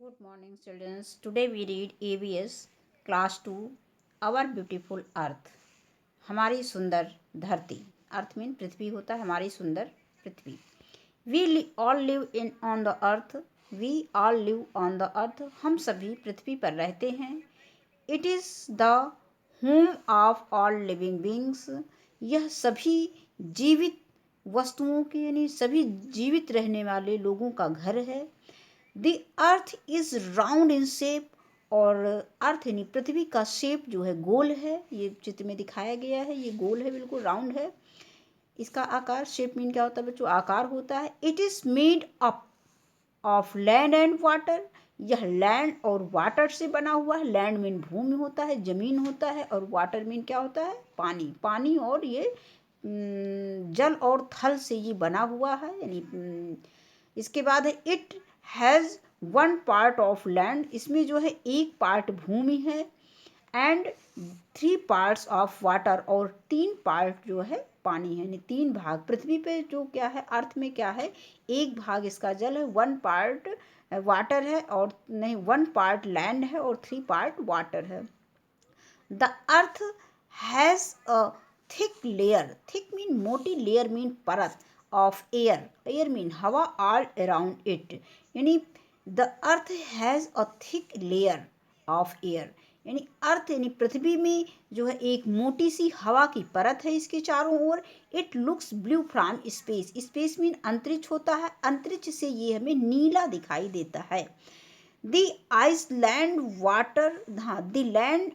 Good morning, children. Today we read ABS Class 2 Our Beautiful Earth. हमारी सुंदर धरती. अर्थ mean पृथ्वी होता है, हमारी सुंदर पृथ्वी. We all live on the earth. We all live on the earth. हम सभी पृथ्वी पर रहते हैं. It is the home of all living beings. यह सभी जीवित वस्तुओं की यानी सभी जीवित रहने वाले लोगों का घर है. The earth is round in shape. और अर्थ यानी पृथ्वी का शेप जो है गोल है. ये चित्र में दिखाया गया है, ये गोल है, बिल्कुल राउंड है. इसका आकार, शेप मीन क्या होता है बच्चों? आकार होता है. It is made up of land and water. यह लैंड और वाटर से बना हुआ है. लैंड मीन भूमि होता है, जमीन होता है, और वाटर मीन क्या होता है? पानी. पानी और ये जल और थल से ये बना हुआ है. यानी इसके बाद है it has 1 part of land. इसमें जो है 1 पार्ट भूमि है. And 3 parts of water. और 3 पार्ट जो है पानी है. यानी 3 भाग पृथ्वी पे जो क्या है, अर्थ में क्या है, 1 भाग इसका जल है, 1 पार्ट वाटर है, और नहीं 1 पार्ट लैंड है और 3 पार्ट वाटर है. The earth has a thick layer. Thick mean मोटी, लेयर मीन परत, ऑफ एयर. एयर मीन हवा. All around it. यानी the earth has a thick layer of air. यानी अर्थ यानी पृथ्वी में जो है एक मोटी सी हवा की परत है इसके चारों ओर. It looks blue from space. Space mean अंतरिक्ष होता है. अंतरिक्ष से ये हमें नीला दिखाई देता है. The land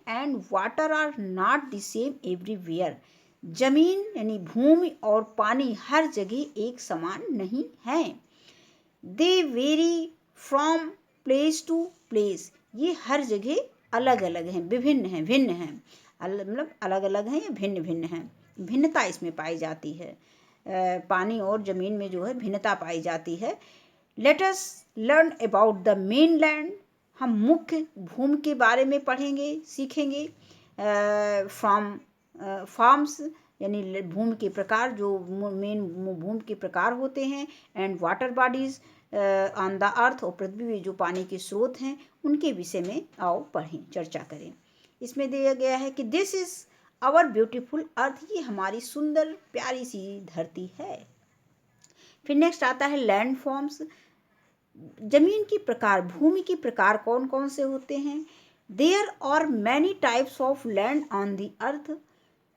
and water are not the same everywhere. जमीन यानी भूमि और पानी हर जगह एक समान नहीं है. They vary from place to place. ये हर जगह अलग अलग हैं, विभिन्न हैं, भिन्न हैं. मतलब अलग अलग हैं या भिन्न भिन्न हैं. भिन्नता इसमें पाई जाती है. पानी और जमीन में जो है भिन्नता पाई जाती है. Let us learn about the main land. हम मुख्य भूमि के बारे में पढ़ेंगे, सीखेंगे. फॉर्म्स यानी भूमि के प्रकार, जो मेन भूमि के प्रकार होते हैं. And water bodies on the अर्थ. और पृथ्वी में जो पानी के स्रोत हैं उनके विषय में आओ पढ़ें, चर्चा करें. इसमें दिया गया है कि दिस इज आवर ब्यूटीफुल अर्थ. ये हमारी सुंदर प्यारी सी धरती है. फिर नेक्स्ट आता है लैंड फॉर्म्स. जमीन के प्रकार, भूमि के प्रकार कौन कौन से होते हैं? There are many types of land on the earth.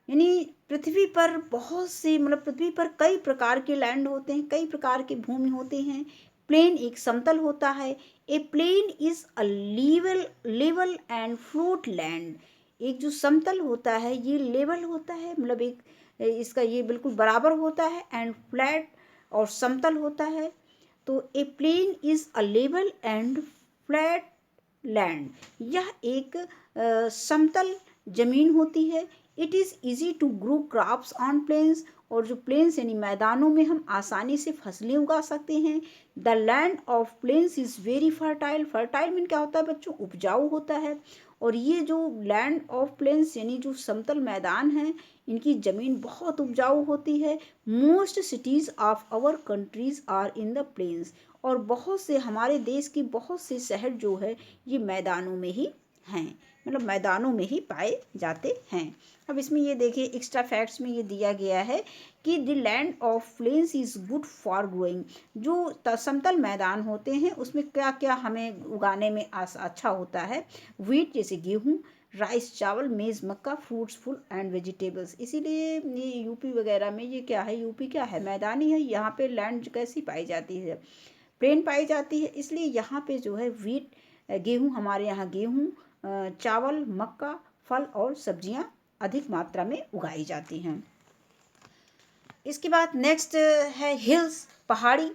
यानी पृथ्वी पर बहुत से, मतलब पृथ्वी पर कई प्रकार के लैंड होते हैं, कई प्रकार के भूमि होते हैं. प्लेन एक समतल होता है. A plane is a level and flat land. एक जो समतल होता है ये लेवल होता है, मतलब एक इसका ये बिल्कुल बराबर होता है. एंड फ्लैट और समतल होता है. तो a plane is a level and flat land. यह एक समतल जमीन होती है. It is easy to grow crops on plains. और जो प्लेन्स यानी मैदानों में हम आसानी से फसलें उगा सकते हैं. The land of plains is very fertile. Fertile mean क्या होता है बच्चों? उपजाऊ होता है. और ये जो लैंड ऑफ प्लेन्स यानी जो समतल मैदान हैं, इनकी ज़मीन बहुत उपजाऊ होती है. Most cities of our countries are in the plains. और बहुत से हमारे देश की बहुत से शहर जो है ये मैदानों में ही हैं, मतलब मैदानों में ही पाए जाते हैं. अब इसमें ये देखिए एक्स्ट्रा फैक्ट्स में ये दिया गया है कि the land of plains is good for growing. जो समतल मैदान होते हैं उसमें क्या क्या हमें उगाने में अच्छा होता है? व्हीट जैसे गेहूँ, राइस चावल, मेज़ मक्का, फ्रूट्स फूल एंड वेजिटेबल्स. इसीलिए ये यूपी वगैरह में ये क्या है, यूपी क्या है, मैदानी है. यहाँ पे लैंड कैसी पाई जाती है? प्लेन पाई जाती है. इसलिए यहाँ पे जो है व्हीट, गेहूँ, हमारे यहाँ गेहूँ, चावल, मक्का, फल और सब्जियाँ अधिक मात्रा में उगाई जाती हैं. इसके बाद नेक्स्ट है हिल्स, पहाड़ी.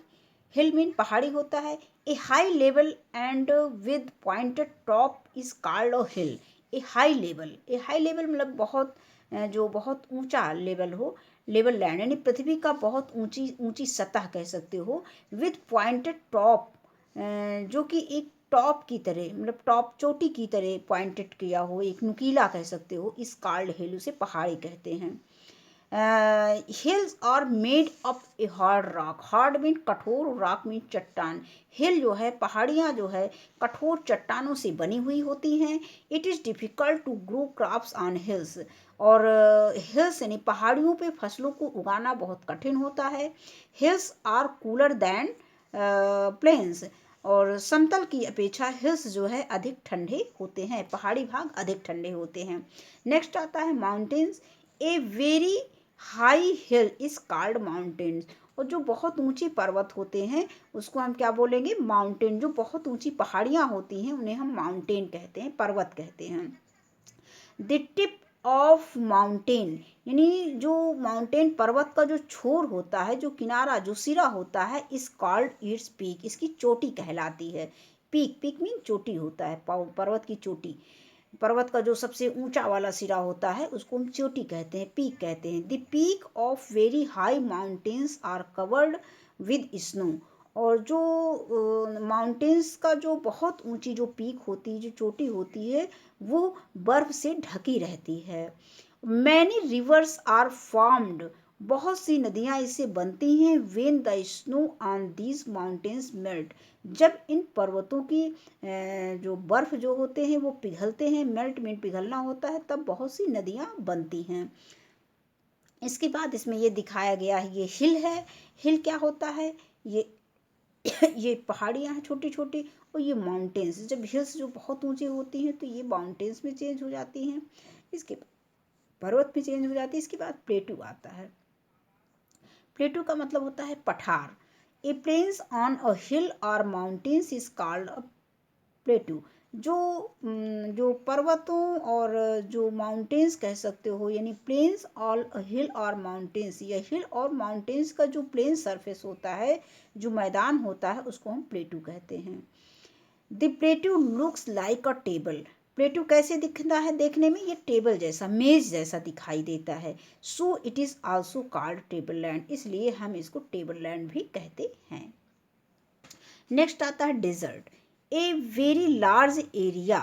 हिल मीन पहाड़ी होता है. A high level and with pointed top is called a hill. A high level. A high level मतलब बहुत जो बहुत ऊंचा लेवल हो. लेवल लैंड यानी पृथ्वी का बहुत ऊंची ऊंची सतह कह सकते हो. विद पॉइंटेड टॉप, जो कि एक टॉप की तरह, मतलब टॉप चोटी की तरह पॉइंटेड किया हो, एक नुकीला कह सकते हो. इस कॉल्ड हिल, उसे पहाड़ी कहते हैं. Hills are made up a hard rock, hard mean कठोर, रॉक मीन चट्टान। हिल जो है, पहाड़ियाँ जो है कठोर चट्टानों से बनी हुई होती हैं। It is difficult to grow crops on hills, और हिल्स यानी पहाड़ियों पे फसलों को उगाना बहुत कठिन होता है। Hills are cooler than plains, और समतल की अपेक्षा हिल्स जो है अधिक ठंडे होते हैं, पहाड़ी भाग अधिक ठंडे होते हैं। नेक्स्ट आता है mountains. A very high heel is called mountains, और जो बहुत ऊंची पर्वत होते हैं उसको हम क्या बोलेंगे, माउंटेन। जो बहुत ऊंची पहाड़ियाँ होती हैं उन्हें हम माउंटेन कहते हैं, पर्वत कहते हैं। द टिप ऑफ माउंटेन, यानी जो माउंटेन पर्वत का जो छोर होता है, जो किनारा, जो सिरा होता है, इस कॉल्ड इट्स पीक, इसकी चोटी कहलाती है। पीक, पीक मीन चोटी होता है, पर्वत की चोटी। पर्वत का जो सबसे ऊंचा वाला सिरा होता है उसको हम चोटी कहते हैं, पीक कहते हैं। The peak of very high mountains are covered with snow, और जो माउंटेन्स का जो बहुत ऊंची जो पीक होती है, जो चोटी होती है, वो बर्फ से ढकी रहती है। मैनी रिवर्स आर फॉर्म्ड, बहुत सी नदियाँ इससे बनती हैं। When the snow on these mountains melt, जब इन पर्वतों की जो बर्फ़ जो होते हैं वो पिघलते हैं, मेल्ट मीन पिघलना होता है, तब बहुत सी नदियाँ बनती हैं। इसके बाद इसमें ये दिखाया गया है, ये हिल है। हिल क्या होता है, ये ये पहाड़ियाँ हैं छोटी छोटी, और ये माउंटेन्स। जब हिल्स जो बहुत ऊंची होती हैं तो ये माउंटेन्स में चेंज हो जाती हैं, इसके पर्वत में चेंज हो जाती है। इसके बाद प्लेटू आता है। प्लेटू का मतलब होता है पठार। ए प्लेन्स ऑन अ हिल और माउंटेन्स इज कॉल्ड अ प्लेटू। जो पर्वतों और जो माउंटेन्स कह सकते हो, यानी प्लेन्स ऑल हिल और माउंटेन्स, या हिल और माउंटेन्स का जो प्लेन सरफेस होता है, जो मैदान होता है, उसको हम प्लेटू कहते हैं। The प्लेटू looks like a table, प्लेटू कैसे दिखता है देखने में, ये टेबल जैसा, मेज जैसा दिखाई देता है। So it is also called table land, इसलिए हम इसको टेबल लैंड भी कहते हैं। नेक्स्ट आता है desert. A very large area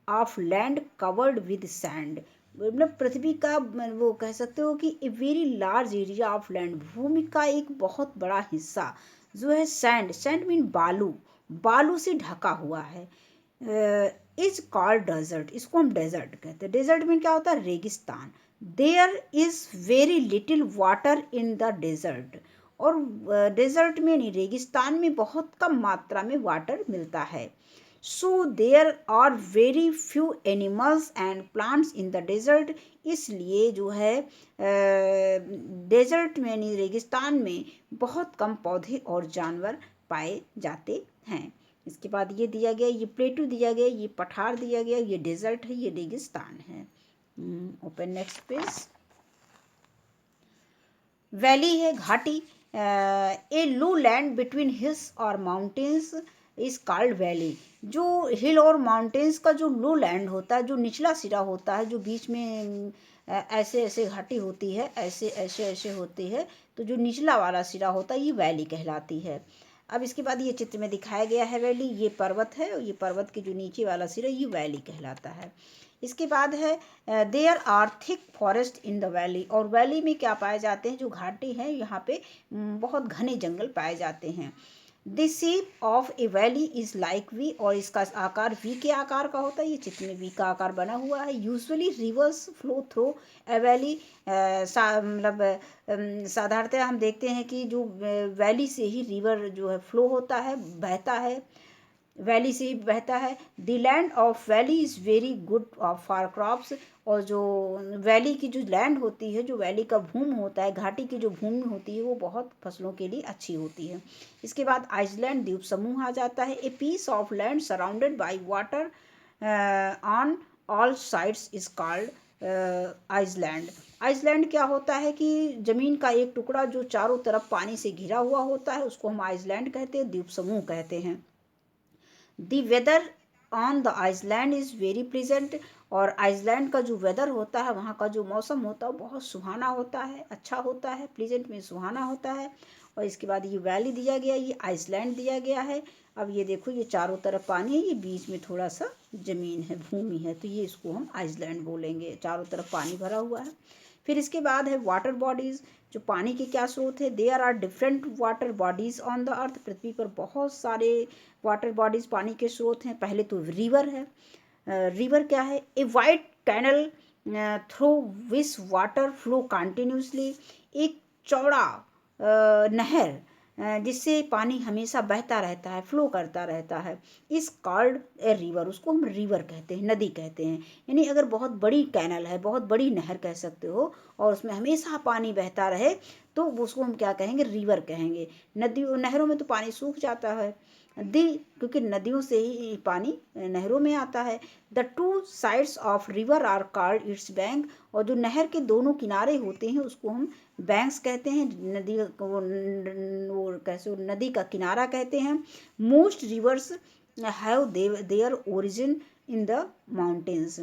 of land covered with sand, मतलब पृथ्वी का, वो कह सकते हो कि a very large area of land, भूमि का एक बहुत बड़ा हिस्सा जो है सैंड, सैंड मीन बालू, बालू से ढका हुआ है, इज कॉल्ड डेजर्ट, इसको हम डेजर्ट कहते हैं। डेजर्ट मीन क्या होता है, रेगिस्तान। There is very little water in the desert, और डेजर्ट में नहीं, रेगिस्तान में बहुत कम मात्रा में वाटर मिलता है। So there are very few animals and plants in the desert, इसलिए जो है डेजर्ट में यानी रेगिस्तान में बहुत कम पौधे और जानवर पाए जाते हैं। इसके बाद ये दिया गया, ये प्लेटू दिया गया, ये पठार दिया गया, ये डेजर्ट है, ये रेगिस्तान है। Open next page. वैली है, घाटी। ए लो लैंड बिटवीन हिल्स और माउंटेन्स इज कॉल्ड वैली, जो हिल और माउंटेन्स का जो लो लैंड होता है, जो निचला सिरा होता है, जो बीच में ऐसे ऐसे घाटी होती है, ऐसे ऐसे ऐसे होती है, तो जो निचला वाला सिरा होता है ये वैली कहलाती है। अब इसके बाद ये चित्र में दिखाया गया है वैली, ये पर्वत है, और ये पर्वत के जो नीचे वाला सिरा ये वैली कहलाता है। इसके बाद है there are thick forest in the valley, और वैली में क्या पाए जाते हैं, जो घाटी हैं यहाँ पे बहुत घने जंगल पाए जाते हैं। The shape of a valley is like V, और इसका आकार वी के आकार का होता है, ये चित्र में वी का आकार बना हुआ है। Usually reverse flow through a valley, मतलब साधारणतः हम देखते हैं कि जो वैली से ही रिवर जो है फ्लो होता है, बहता है, वैली से ही बहता है। The land of valley is very good for crops, और जो वैली की जो लैंड होती है, जो वैली का भूमि होता है, घाटी की जो भूमि होती है, वो बहुत फसलों के लिए अच्छी होती है। इसके बाद आइसलैंड, द्वीप समूह आ जाता है। A piece of land surrounded by water on all sides is called island. Island क्या होता है कि ज़मीन का एक टुकड़ा जो चारों तरफ पानी से घिरा हुआ होता है, उसको हम आइसलैंड कहते हैं, द्वीप समूह कहते हैं। The weather on the island is very pleasant, और आइसलैंड का जो वेदर होता है, वहाँ का जो मौसम होता है, बहुत सुहाना होता है, अच्छा होता है, प्लीजेंट में सुहाना होता है। और इसके बाद ये वैली दिया गया, ये आइसलैंड दिया गया है। अब ये देखो, ये चारों तरफ पानी है, ये बीच में थोड़ा सा ज़मीन है, भूमि है, तो ये इसको हम आइसलैंड बोलेंगे, चारों तरफ पानी भरा हुआ है। फिर इसके बाद है वाटर बॉडीज़, जो पानी के क्या स्रोत है। There are different water bodies on the earth, पृथ्वी पर बहुत सारे वाटर बॉडीज़ पानी के स्रोत हैं। पहले तो रिवर है। रिवर क्या है? A wide canal through which water flow continuously, एक चौड़ा नहर जिससे पानी हमेशा बहता रहता है, फ्लो करता रहता है, इस कॉल्ड ए रिवर, उसको हम रिवर कहते हैं, नदी कहते हैं। यानी अगर बहुत बड़ी कैनल है, बहुत बड़ी नहर कह सकते हो, और उसमें हमेशा पानी बहता रहे तो उसको हम क्या कहेंगे? रिवर कहेंगे। नदियों नहरों में तो पानी सूख जाता है, दी क्योंकि नदियों से ही पानी नहरों में आता है। The two sides of river are called its bank, और जो नहर के दोनों किनारे होते हैं उसको हम बैंक्स कहते हैं। नदी को वो कैसे नदी का किनारा कहते हैं। Most reverse have their origin in the mountains,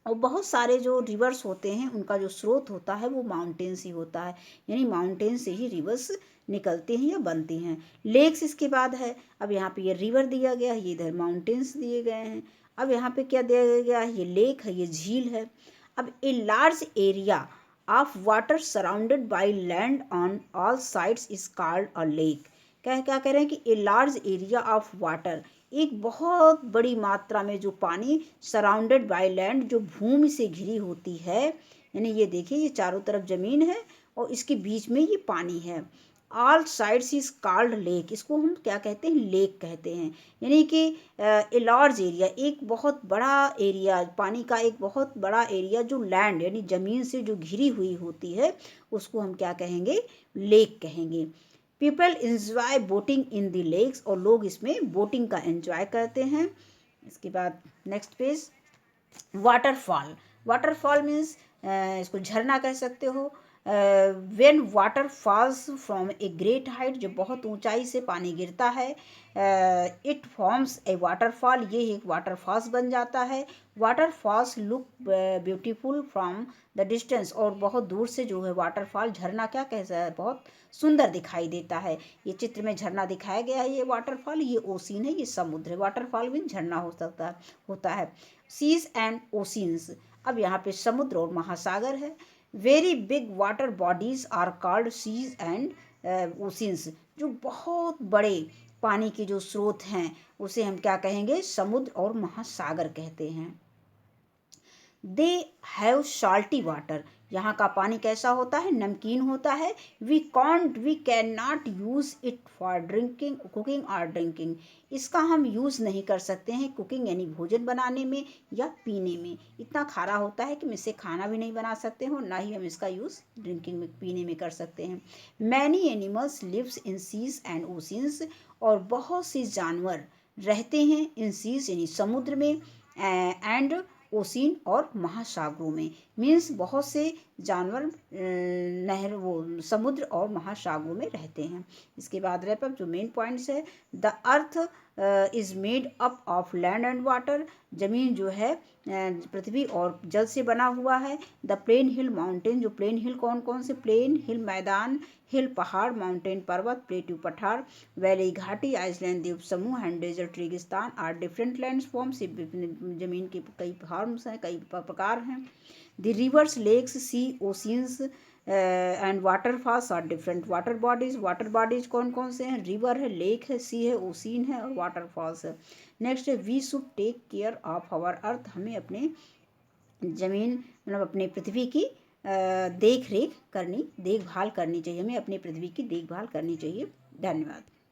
और बहुत सारे जो रिवर्स होते हैं उनका जो स्रोत होता है वो माउंटेन्स ही होता है, यानी माउंटेन से ही रिवर्स निकलते हैं या बनते हैं। लेक्स इसके बाद है। अब यहाँ पे ये रिवर दिया गया है, ये इधर माउंटेन्स दिए गए हैं। अब यहाँ पे क्या दिया गया है? ये लेक है, ये झील है। अब a large area of water surrounded by land on all sides is called a lake. क्या कह रहे हैं कि a large area of water, एक बहुत बड़ी मात्रा में जो पानी सराउंडेड बाय लैंड, जो भूमि से घिरी होती है, यानी ये देखिए ये चारों तरफ ज़मीन है और इसके बीच में ये पानी है। All sides is called lake, इसको हम क्या कहते हैं? लेक कहते हैं। यानी कि ए लार्ज एरिया, एक बहुत बड़ा एरिया, पानी का एक बहुत बड़ा एरिया जो लैंड यानी ज़मीन से जो घिरी हुई होती है उसको हम क्या कहेंगे? लेक कहेंगे। People enjoy boating in the lakes, और लोग इसमें बोटिंग का एंजॉय करते हैं। इसके बाद next page, waterfall. Waterfall means इसको झरना कह सकते हो। When water falls from a great height, जो बहुत ऊंचाई से पानी गिरता है, इट फॉर्म्स ए वाटरफॉल, ये एक वाटरफॉल्स बन जाता है। Waterfalls look beautiful from the distance, और बहुत दूर से जो है वाटरफॉल, झरना क्या कहता है? बहुत सुंदर दिखाई देता है। ये चित्र में झरना दिखाया गया है, ये वाटरफॉल, ये ओशिन है, ये समुद्र है। वाटरफॉल मीन झरना हो सकता है, होता है। सीज एंड ओशिन्स, अब यहाँ पे समुद्र और महासागर है। Very big water bodies are called seas and oceans, जो बहुत बड़े पानी के जो स्रोत हैं उसे हम क्या कहेंगे? समुद्र और महासागर कहते हैं। दे हैव साल्टी वाटर, यहाँ का पानी कैसा होता है? नमकीन होता है। We can not use it for drinking, cooking और ड्रिंकिंग, इसका हम यूज़ नहीं कर सकते हैं कुकिंग यानी भोजन बनाने में या पीने में। इतना खारा होता है कि हम इससे खाना भी नहीं बना सकते हो, ना ही हम इसका यूज़ ड्रिंकिंग में, पीने में कर सकते हैं। Many animals lives in seas and oceans, और बहुत से जानवर रहते हैं इन सीज यानी समुद्र में, एंड ओशिन और महासागरों में। मीन्स बहुत से जानवर नहर वो समुद्र और महासागरों में रहते हैं। इसके बाद रैप अप जो मेन पॉइंट्स है, the earth is made up of land and water, ज़मीन जो है पृथ्वी और जल से बना हुआ है। द प्लेन हिल माउंटेन, जो प्लेन हिल कौन कौन से? प्लेन हिल मैदान, हिल पहाड़, माउंटेन पर्वत, प्लेट्यू पठार, वैली घाटी, आइसलैंड द्वीप समूह, एंड डेजर्ट रेगिस्तान आर डिफरेंट लैंड्स फॉर्म्स, जमीन के कई फॉर्म्स हैं, कई प्रकार हैं। The rivers, lakes, sea, oceans and waterfalls are different water bodies. Water bodies कौन कौन से हैं? रिवर है, लेक है, सी है, ओशिन है और वाटरफॉल्स है। नेक्स्ट है, we should take care of our earth, हमें अपने ज़मीन मतलब अपने पृथ्वी की देखभाल करनी चाहिए, हमें अपनी पृथ्वी की देखभाल करनी चाहिए। धन्यवाद।